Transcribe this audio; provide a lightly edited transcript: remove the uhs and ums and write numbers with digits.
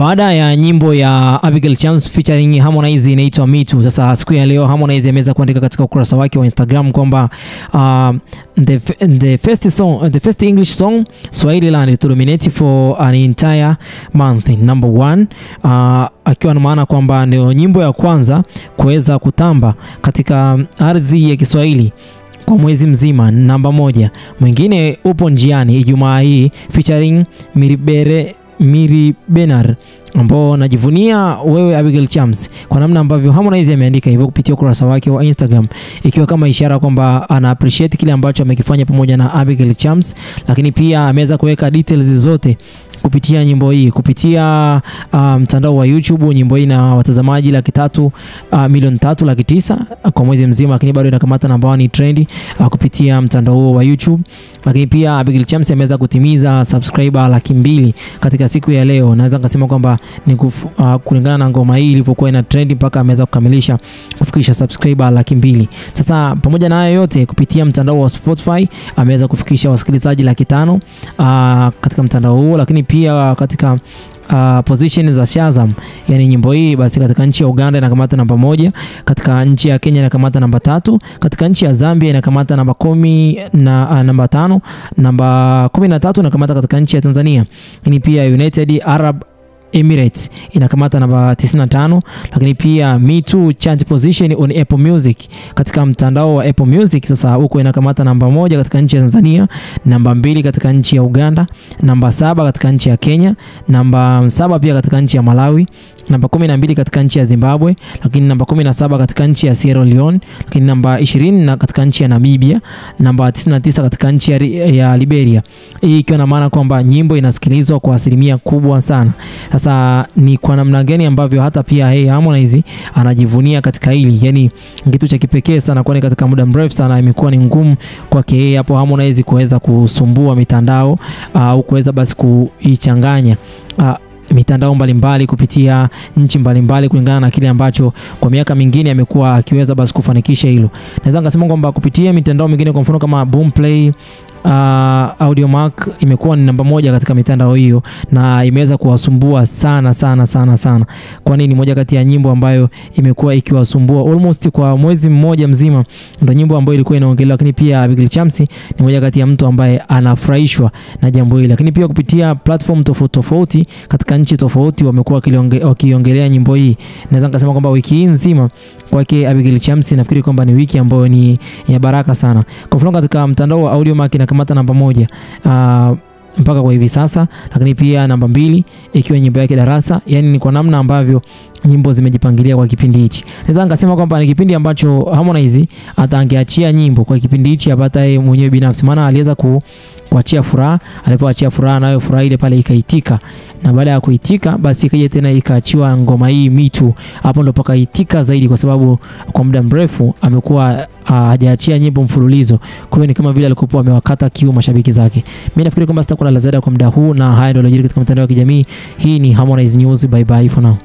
Baada ya nyimbo ya Abigail Chams featuring Harmonize inaitwa Me Too. Sasa siku ya leo Harmonize ameweza kuandika katika ukurasa wake wa Instagram kwamba the first English song Swahililand to dominate for an entire month, number 1, akiwa na maana kwamba ndio nyimbo ya kwanza kuweza kutamba katika ardhi ya Kiswahili kwa mwezi mzima, namba 1. Mwingine upo njiani Ijumaa hii featuring Miri Benar, ambao najivunia wewe Abigail Chams, kwa namna ambavyo Harmonize ameandika hivyo kupitia ukurasa wake wa Instagram, ikiwa kama ishara kwamba ana appreciate kile ambacho amekifanya pamoja na Abigail Chams, lakini pia ameweza kuweka details zote kupitia nyimbo hii kupitia mtandao wa YouTube. Nyimbo hii na watazamaji 3,3,900,000 kwa mwezi mzima, lakini bado inakamata namba 1 trend kupitia mtandao huo wa YouTube. Lakini pia Abigail Chams ameweza kutimiza subscriber 200,000 katika siku ya leo. Naweza kusema kwamba ni kulingana na ngoma hii ilipokuwa ina trend mpaka ameweza kukamilisha kufikisha subscriber 200,000. Sasa pamoja na hayo yote, kupitia mtandao wa Spotify ameweza kufikisha wasikilizaji 500,000 katika mtandao huo, lakini pia katika position za Shazam, yani nyimbo hii basi katika nchi ya Uganda inakamata namba 1, katika nchi ya Kenya inakamata namba 3, katika nchi ya Zambia inakamata namba 10 na namba 5, namba 13 inakamata katika nchi ya Tanzania. Ni pia United Arab Emirates inakamata namba 95, lakini pia Me Too chart position on Apple Music katika mtandao wa Apple Music. Sasa huko inakamata namba 1 katika nchi ya Tanzania, namba 2 katika nchi ya Uganda, namba 7 katika nchi ya Kenya, namba 7 pia katika nchi ya Malawi, namba 12 katika nchi ya Zimbabwe, lakini namba 17 katika nchi ya Sierra Leone, lakini namba 20 katika nchi ya Namibia, namba 99 katika nchi ya Liberia. Hii ikiwa na maana kwamba nyimbo inasikilizwa kwa asilimia kubwa sana. Sasa ni kwa namna gani ambavyo hata pia Harmonize anajivunia katika hili, yani kitu cha kipekee sana, kwani katika muda mrefu sana imekuwa ni ngumu kwake hapo Harmonize kuweza kusumbua mitandao au kuweza basi kuichanganya mitandao mbalimbali kupitia nchi mbalimbali kulingana na kile ambacho kwa miaka mingine amekuwa akiweza basi kufanikisha hilo. Naweza ngasema kwamba kupitia mitandao mingine, kwa mfano kama Boomplay, Audiomack imekuwa ni namba 1 katika mitandao hiyo na imeweza kuwasumbua sana, kwani ni moja kati ya nyimbo ambayo imekuwa ikiwasumbua almost kwa mwezi mmoja mzima, ndio nyimbo ambayo ilikuwa inaongelewa. Lakini pia Abigail Chams ni moja kati ya mtu ambaye anafurahishwa na jambo hili, lakini pia kupitia platform tofauti katika nchi tofauti wamekuwa wakiongelea nyimbo hii. Naweza kusema kwamba wiki hii nzima kwake Abigail Chams nafikiri kwamba ni wiki ambayo ni ya baraka sana. Kwa mfano katika mtandao wa Audiomack inakamata namba 1 mpaka kwa hivi sasa, lakini pia namba 2 ikiwa nyimbo yake Darasa. Yani ni kwa namna ambavyo nyimbo zimejipangilia kwa kipindi hichi. Naweza ngasema kwamba ni kipindi ambacho Harmonize ataangeachia nyimbo kwa kipindi hichi apata yeye mwenyewe binafsi, maana aliweza kuachia Furaha, alipoachia Furaha nayo Furaha ile pale ikaitika, na baada ya kuitika basi ikaje tena ikaachiwa ngoma hii Me Too. Hapo ndo pakaitika zaidi, kwa sababu kwa muda mrefu amekuwa hajaachia nyimbo mfululizo. Kwa hiyo ni kama vile alikuwa amewakata kiu mashabiki zake. Mimi nafikiri kwamba sitakuwa la ziada kwa muda huu, na haya ndio yaliyojiri katika mitandao ya kijamii. Hii ni Harmonize News, bye bye for now.